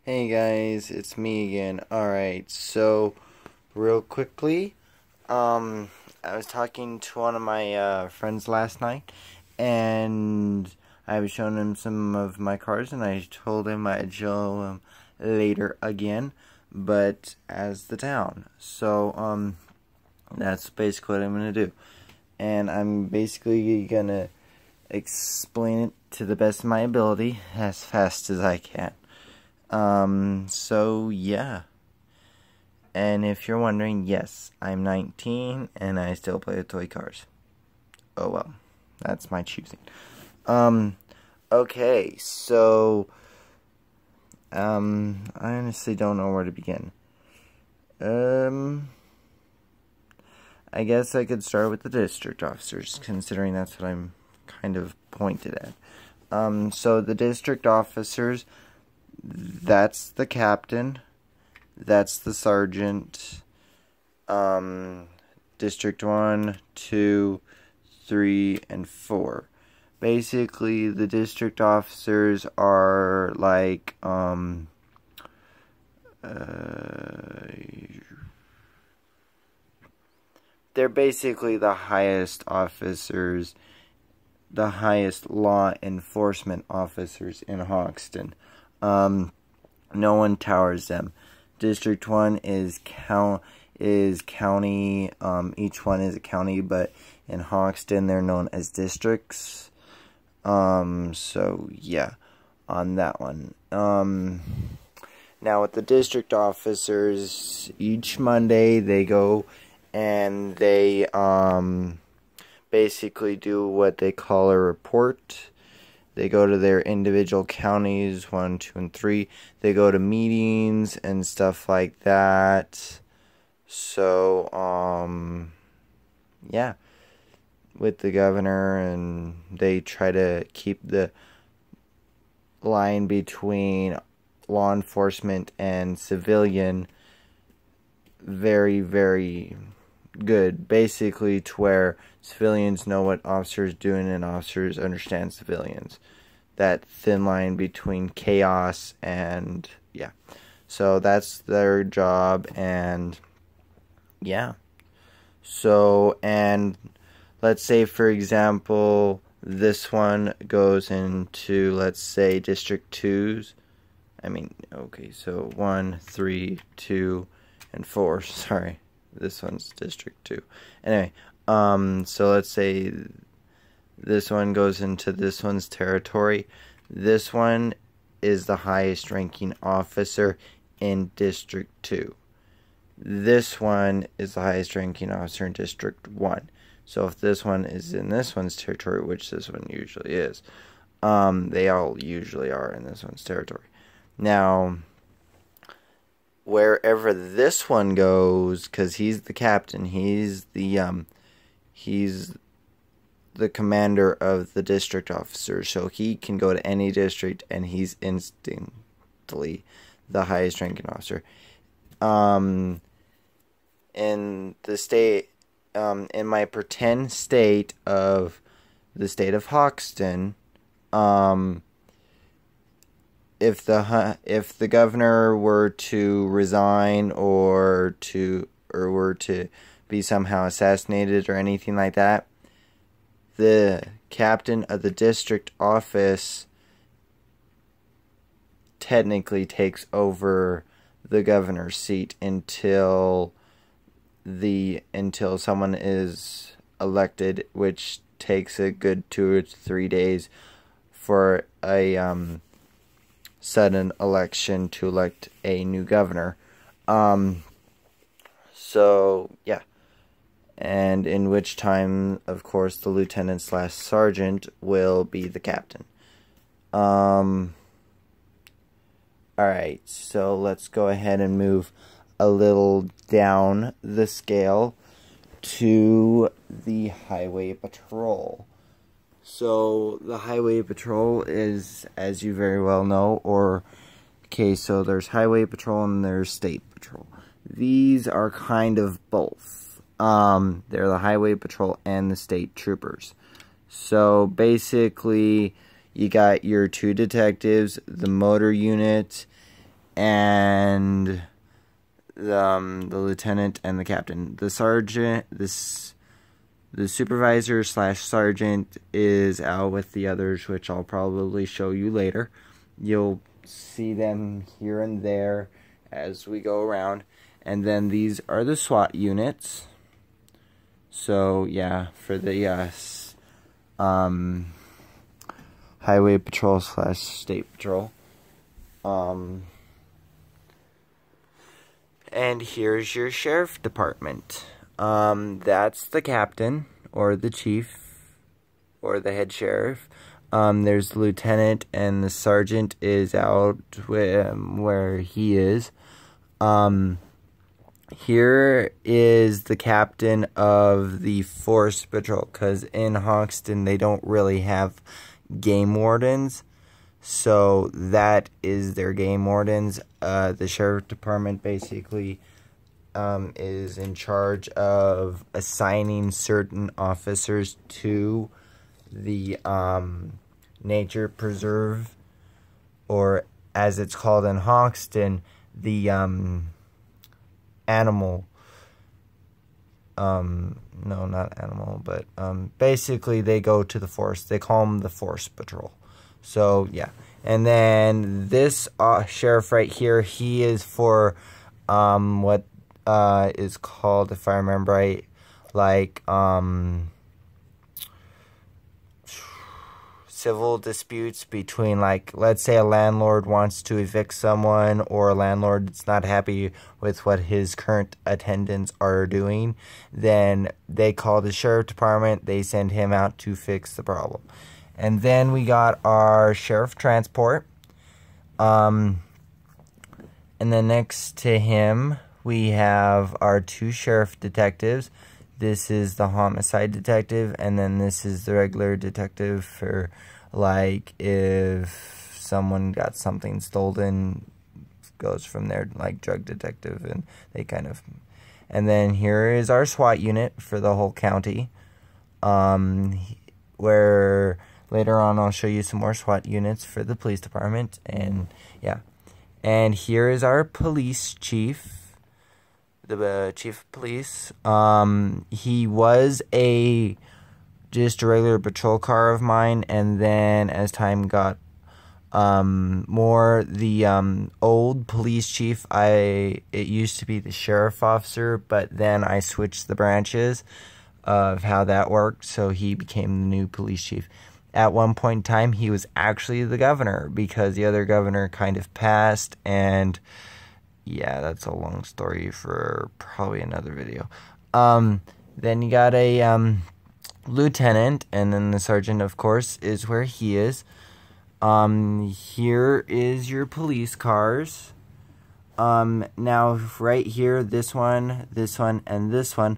Hey guys, it's me again. Alright, so real quickly, I was talking to one of my friends last night, and I was showing him some of my cars, and I told him I'd show him later again, but as the town. So, that's basically what I'm gonna do. And I'm basically gonna explain it to the best of my ability as fast as I can. So yeah. And if you're wondering, yes, I'm 19 and I still play with toy cars. Oh well, that's my choosing. Okay, so, I honestly don't know where to begin. I guess I could start with the district officers, considering that's what I'm kind of pointed at. So the district officers, that's the captain, that's the sergeant, District 1, 2, 3, and 4. Basically, the district officers are like, they're basically the highest officers, the highest law enforcement officers in Hoxton. No one towers them. District 1 is county, each one is a county, but in Hoxton they're known as districts. So yeah, on that one. Now with the district officers, each Monday they go and they, basically do what they call a report. They go to their individual counties, 1, 2, and 3. They go to meetings and stuff like that. So, yeah, with the governor, and they try to keep the line between law enforcement and civilian very, very good. Basically, to where civilians know what officers are doing and officers understand civilians. That thin line between chaos and, yeah. So that's their job, and yeah. So, and let's say, for example, this one goes into, let's say, District 2's. Okay, so 1, 3, 2, and 4. Sorry. This one's District 2. Anyway, so let's say this one goes into this one's territory. This one is the highest ranking officer in District 2. This one is the highest ranking officer in District 1. So if this one is in this one's territory, which this one usually is, they all usually are in this one's territory. Now, wherever this one goes, because he's the captain, he's the commander of the district officers, so he can go to any district and he's instantly the highest ranking officer. In the state, in my pretend state of the state of Hoxton, if the governor were to resign or were to be somehow assassinated or anything like that, the captain of the district office technically takes over the governor's seat until someone is elected, which takes a good 2 or 3 days for a sudden election to elect a new governor. So yeah, and in which time, of course, the lieutenant / sergeant will be the captain. Alright, so let's go ahead and move a little down the scale to the highway patrol. So the highway patrol is, as you very well know, so there's highway patrol and there's state patrol. These are kind of both. They're the highway patrol and the state troopers. So basically, you got your 2 detectives, the motor unit, and the lieutenant and the captain. The sergeant, the supervisor / sergeant is out with the others, which I'll probably show you later. You'll see them here and there as we go around. And then these are the SWAT units. So yeah, for the highway patrol / state patrol. And here's your sheriff department. That's the captain or the chief or the head sheriff. There's the lieutenant, and the sergeant is out where he is. Here is the captain of the forest patrol, because in Hoxton they don't really have game wardens, so that is their game wardens. The sheriff department basically is in charge of assigning certain officers to the nature preserve, or as it's called in Hoxton, the animal, no, not animal, but basically they go to the forest. They call them the forest patrol. So yeah, and then this sheriff right here, he is for what is called, if I remember right, like civil disputes between, like, let's say a landlord wants to evict someone, or a landlord is not happy with what his current attendants are doing, then they call the sheriff department, they send him out to fix the problem. And then we got our sheriff transport, and then next to him we have our 2 sheriff detectives. This is the homicide detective, and then this is the regular detective for, like, if someone got something stolen, goes from there, like drug detective, and they kind of. And then here is our SWAT unit for the whole county, where later on I'll show you some more SWAT units for the police department, and yeah. And here is our police chief. The chief of police. He was just a regular patrol car of mine, and then as time got more, the old police chief, it used to be the sheriff officer, but then I switched the branches of how that worked, so he became the new police chief. At one point in time, he was actually the governor, because the other governor kind of passed, and yeah, that's a long story for probably another video. Then you got a lieutenant, and then the sergeant, of course, is where he is. Here is your police cars. Now, right here, this one, and this one,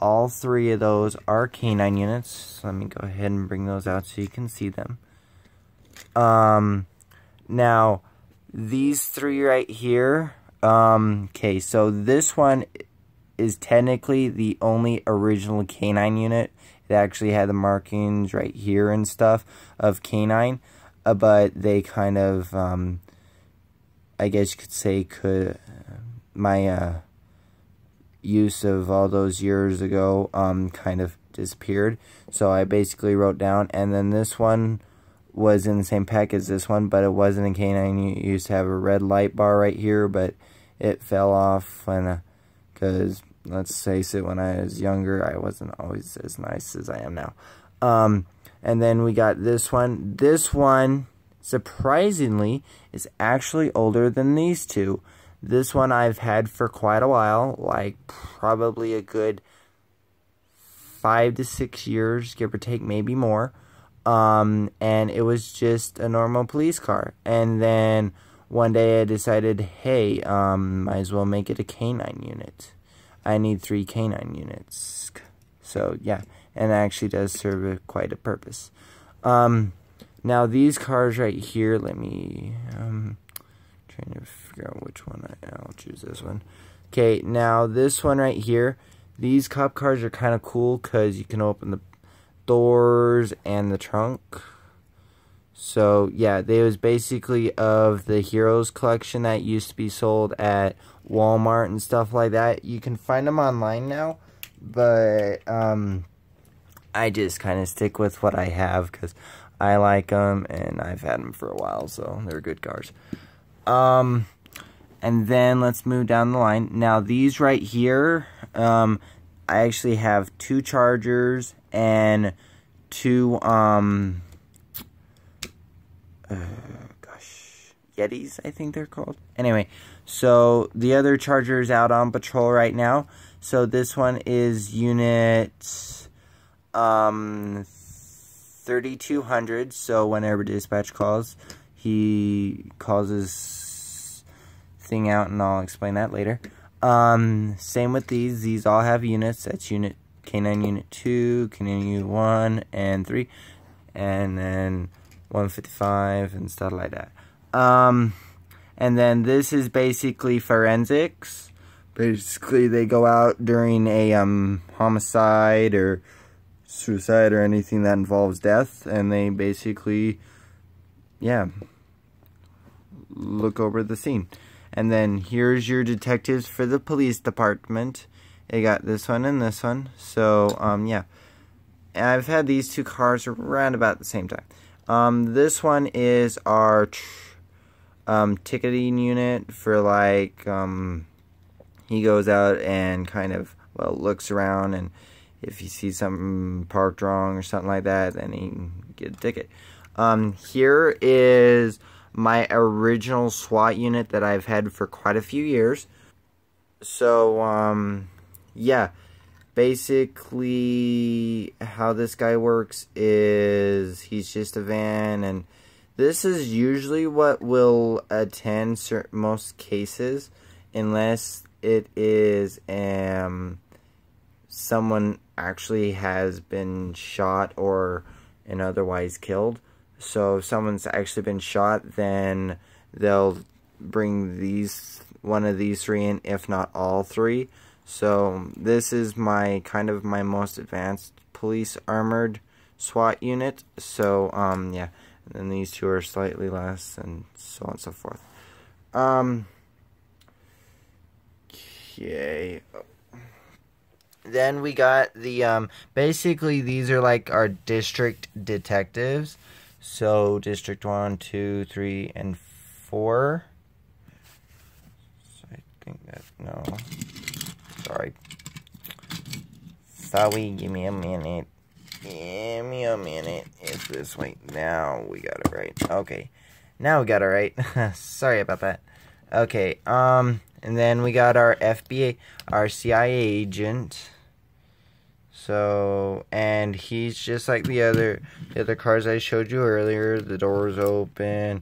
all 3 of those are canine units. So let me go ahead and bring those out so you can see them. Now, these 3 right here. Okay, so this one is technically the only original canine unit. It actually had the markings right here and stuff of canine, but they kind of, I guess you could say, my use of all those years ago kind of disappeared. So I basically wrote down, and then this one was in the same pack as this one, but it wasn't a canine. You used to have a red light bar right here, but it fell off when, because let's face it, when I was younger, I wasn't always as nice as I am now. And then we got this one. This one, surprisingly, is actually older than these 2. This one I've had for quite a while, like probably a good 5 to 6 years, give or take, maybe more. And it was just a normal police car. And then one day I decided, hey, might as well make it a canine unit. I need 3 canine units. So, yeah, and it actually does serve quite a purpose. Now, these cars right here, let me, trying to figure out which one I'll choose this one. Okay, now this one right here, these cop cars are kind of cool because you can open the doors and the trunk. So yeah, they was basically of the Heroes collection that used to be sold at Walmart and stuff like that. You can find them online now, but I just kind of stick with what I have because I like them and I've had them for a while, so they're good cars. And then let's move down the line. Now these right here, I actually have 2 Chargers and 2 Yetis, I think they're called. Anyway, so the other Charger is out on patrol right now. So this one is unit 3200. So whenever dispatch calls, he calls his thing out, and I'll explain that later. Same with these. These all have units. That's unit K9 unit 2, K9 unit 1, and 3. And then 155 and stuff like that. And then this is basically forensics. Basically, they go out during a homicide or suicide or anything that involves death, and they basically, yeah, look over the scene. And then here's your detectives for the police department. They got this one and this one. So, yeah. I've had these 2 cars around about the same time. This one is our ticketing unit for, like, he goes out and kind of, well, looks around, and if he sees something parked wrong or something like that, then he can get a ticket. Here is my original SWAT unit that I've had for quite a few years. So, yeah. Basically, how this guy works is he's just a van, and this is usually what will attend most cases, unless it is someone actually has been shot or and otherwise killed. So if someone's actually been shot, then they'll bring one of these 3 in, if not all 3. So this is my kind of my most advanced police armored SWAT unit. So yeah, and then these 2 are slightly less, and so on and so forth. Okay. Then we got the basically these are like our district detectives. So district 1, 2, 3, and 4. So I think that no. Sorry, give me a minute. Give me a minute. It's this way. Now we got it right. Okay. Now we got it right. Sorry about that. Okay, and then we got our FBI, our CIA agent. So, and he's just like the other cars I showed you earlier. The doors open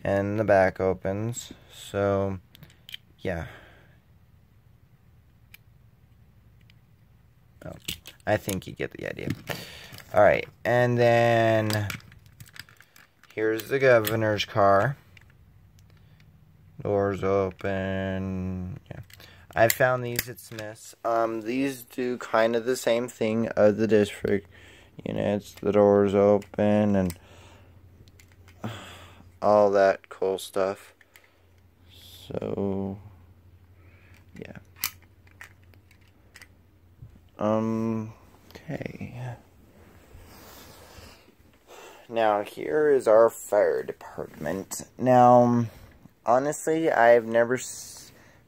and the back opens. So, yeah. Oh, I think you get the idea. Alright, and then here's the governor's car. Doors open. Yeah. I found these at Smith's. These do kind of the same thing of the district units. The doors open and all that cool stuff. So, yeah. Okay. Now, here is our fire department. Now, honestly, I've never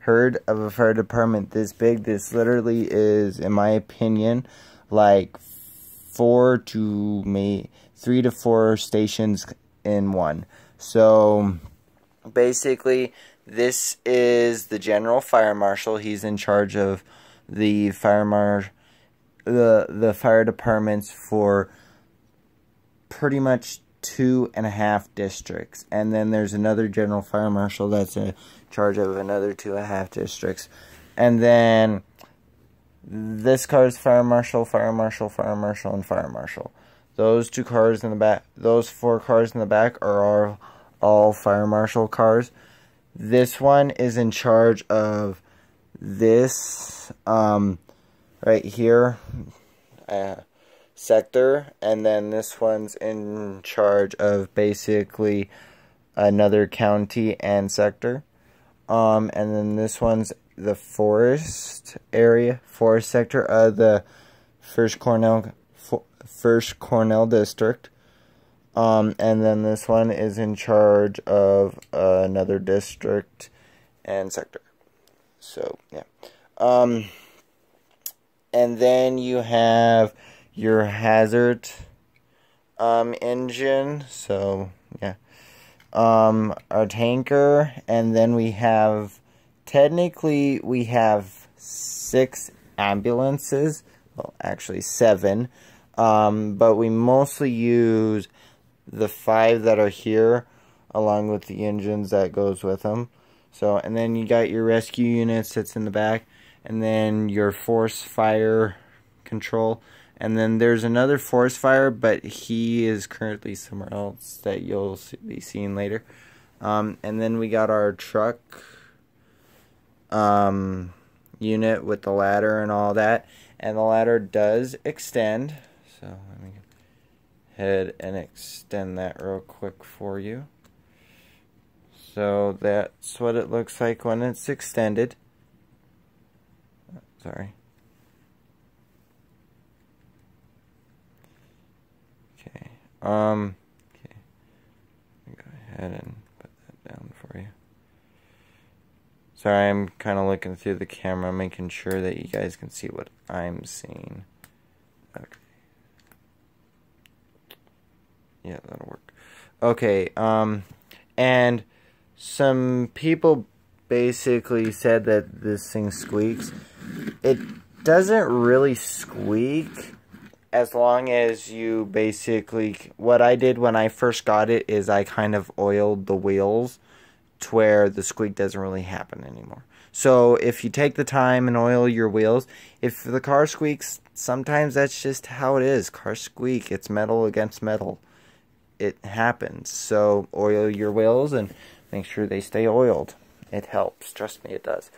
heard of a fire department this big. This literally is, in my opinion, like 3 to 4 stations in one. So, basically, this is the general fire marshal. He's in charge of the the fire departments for pretty much 2.5 districts, and then there's another general fire marshal that's in charge of another 2.5 districts, and then this car is fire marshal, fire marshal, fire marshal, and fire marshal. Those 2 cars in the back, those 4 cars in the back are all fire marshal cars. This one is in charge of this right here. sector, and then this one's in charge of basically another county and sector. And then this one's the forest sector of the First Cornell district. And then this one is in charge of another district and sector. So yeah. And then you have your hazard engine. So yeah. Our tanker, and then we have, technically we have 6 ambulances, well actually 7, but we mostly use the 5 that are here along with the engines that goes with them. So, and then you got your rescue units that's in the back, and then your force fire control. And then there's another forest fire, but he is currently somewhere else that you'll be seeing later. And then we got our truck unit with the ladder and all that. And the ladder does extend. So let me go ahead and extend that real quick for you. So that's what it looks like when it's extended. Sorry. Okay, go ahead and put that down for you. Sorry, I'm kind of looking through the camera, making sure that you guys can see what I'm seeing. Okay. Yeah, that'll work. Okay, and some people basically said that this thing squeaks. It doesn't really squeak. As long as you basically, what I did when I first got it is I kind of oiled the wheels to where the squeak doesn't really happen anymore. So if you take the time and oil your wheels, if the car squeaks, sometimes that's just how it is. Cars squeak. It's metal against metal. It happens. So oil your wheels and make sure they stay oiled. It helps. Trust me, it does.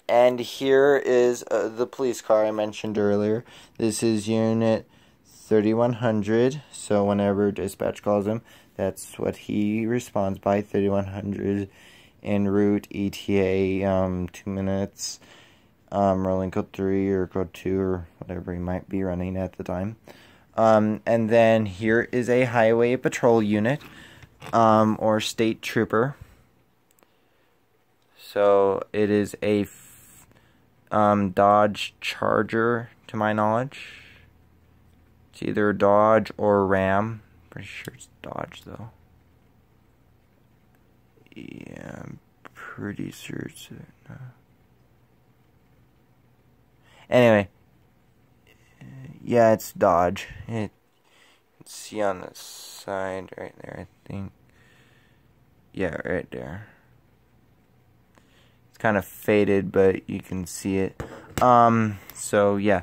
And here is the police car I mentioned earlier. This is unit 3100. So whenever dispatch calls him, that's what he responds by. 3100 en route, ETA, 2 minutes, rolling code 3 or code 2 or whatever he might be running at the time. And then here is a highway patrol unit, or state trooper. So it is a Dodge Charger, to my knowledge. It's either Dodge or Ram. Pretty sure it's Dodge, though. Yeah, I'm pretty sure it's no. Anyway, yeah, it's Dodge. You can see on the side right there, I think. Yeah, right there. Kind of faded, but you can see it. So yeah,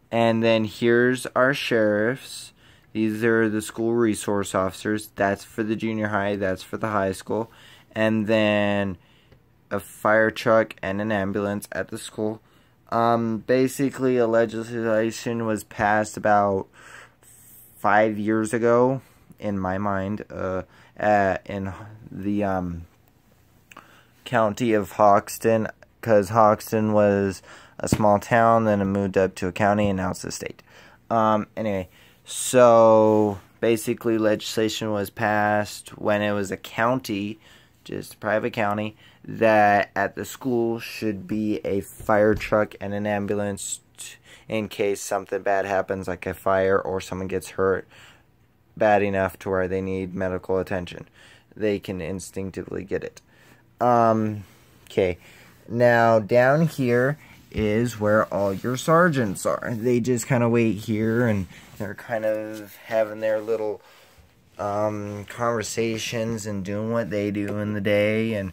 and then here's our sheriffs. These are the school resource officers. That's for the junior high, that's for the high school. And then a fire truck and an ambulance at the school. Basically a legislation was passed about 5 years ago, in my mind, in the county of Hoxton, because Hoxton was a small town, then it moved up to a county, and now it's a state. Anyway, so basically legislation was passed when it was a county, just a private county, that at the school should be a fire truck and an ambulance in case something bad happens, like a fire or someone gets hurt bad enough to where they need medical attention. They can instinctively get it. Okay, now down here is where all your sergeants are. They just kind of wait here, and they're kind of having their little conversations and doing what they do in the day. And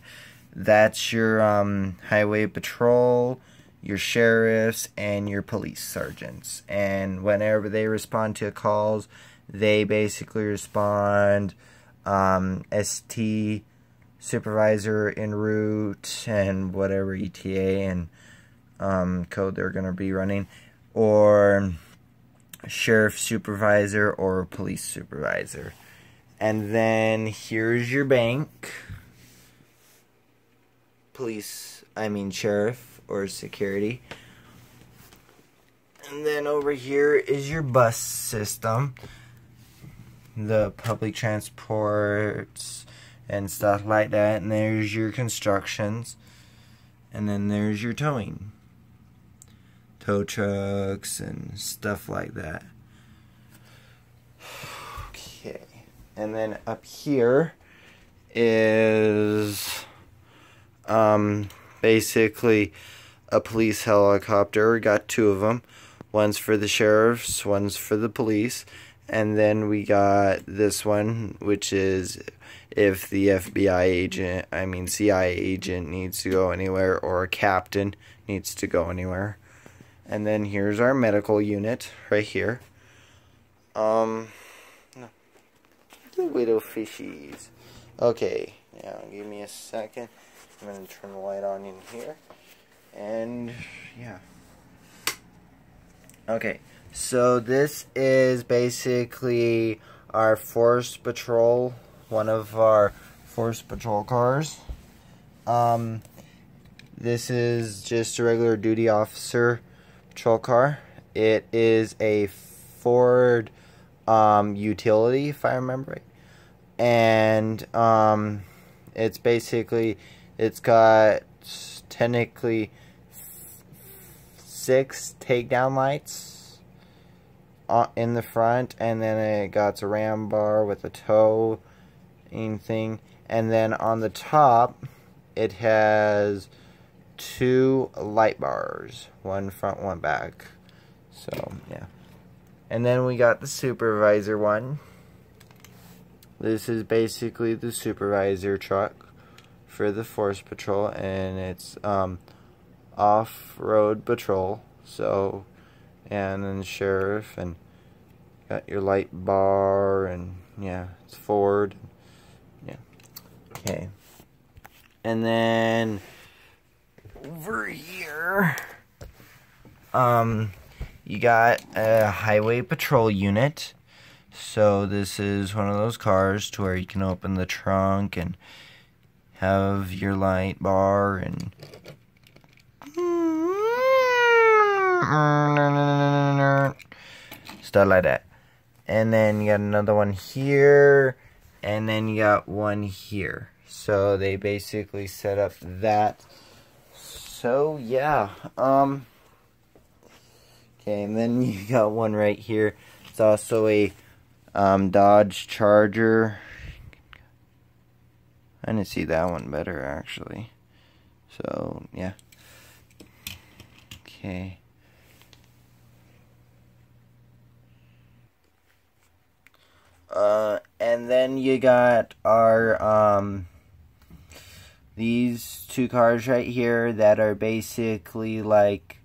that's your highway patrol, your sheriffs, and your police sergeants. And whenever they respond to calls, they basically respond ST supervisor en route and whatever ETA and code they're going to be running, or sheriff supervisor or police supervisor. And then here's your bank. Sheriff or security. And then over here is your bus system. The public transports and stuff like that. And there's your constructions. And then there's your towing. Tow trucks and stuff like that. Okay. And then up here is basically a police helicopter. We got two of them. One's for the sheriffs, one's for the police. And then we got this one, which is if the CIA agent needs to go anywhere, or a captain needs to go anywhere. And then here's our medical unit right here. The little fishies. Okay, now give me a second. I'm going to turn the light on in here. And, yeah. Okay, so this is basically our Force Patrol, one of our Force Patrol cars. This is just a regular duty officer patrol car. It is a Ford utility, if I remember right. And it's got technically 6 takedown lights in the front, and then it got a ram bar with a tow thing, and then on the top it has 2 light bars, one front, one back. So yeah. And then we got the supervisor one. This is basically the supervisor truck for the Force Patrol, and it's off-road patrol. So, and then the sheriff, and got your light bar, and yeah, it's Ford. Yeah. Okay. And then over here, you got a highway patrol unit. So this is one of those cars to where you can open the trunk and have your light bar and stuff like that. And then you got another one here, and then you got one here. So they basically set up that. So yeah. Okay, and then you got one right here. It's also a Dodge Charger. I didn't see that one better, actually. So, yeah. Okay. And then you got our, these 2 cars right here that are basically like,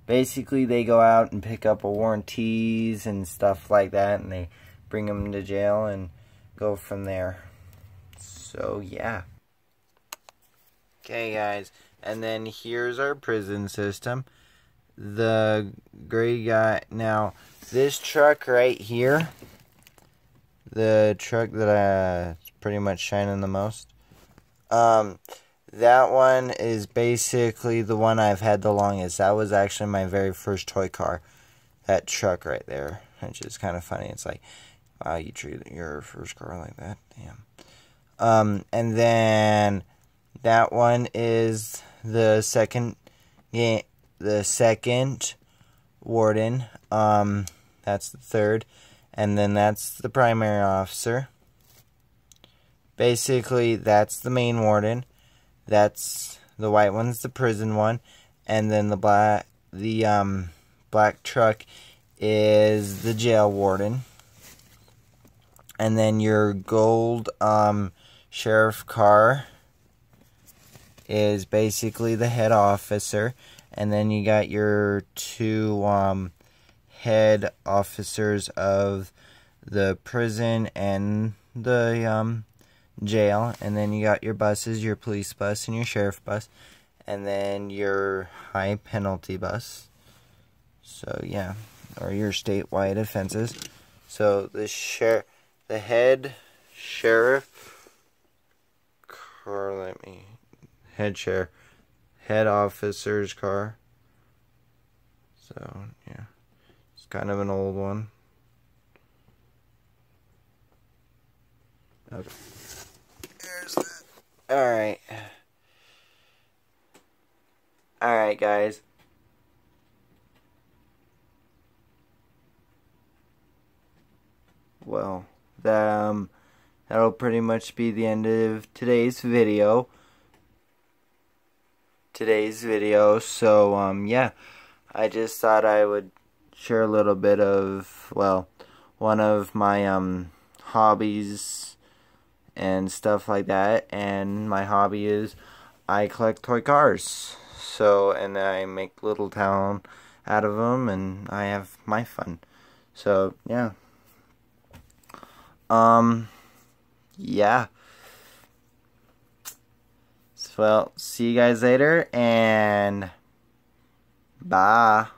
basically they go out and pick up warranties and stuff like that, and they bring them to jail and go from there. So yeah. Okay guys, and then here's our prison system. The gray guy, now this truck right here, the truck that is pretty much shining the most, that one is basically the one I've had the longest. That was actually my very first toy car. That truck right there, which is kind of funny. It's like, wow, you treated your first car like that? Damn. And then that one is the second warden. That's the third. And then that's the primary officer. Basically, that's the main warden. That's the white one's the prison one, and then the black truck is the jail warden. And then your gold sheriff car is basically the head officer, and then you got your 2 head officers of the prison and the jail, and then you got your buses, your police bus and your sheriff bus, and then your high penalty bus. So yeah, or your statewide offenses. So the head sheriff car, head officer's car. So yeah, it's kind of an old one. Okay. There's that. Alright. Alright, guys. Well, that'll pretty much be the end of today's video. So, yeah. I just thought I would share a little bit of, well, one of my, hobbies and stuff like that. And my hobby is I collect toy cars. So, and I make little town out of them, and I have my fun. So, yeah. Yeah. Well, see you guys later, and bye.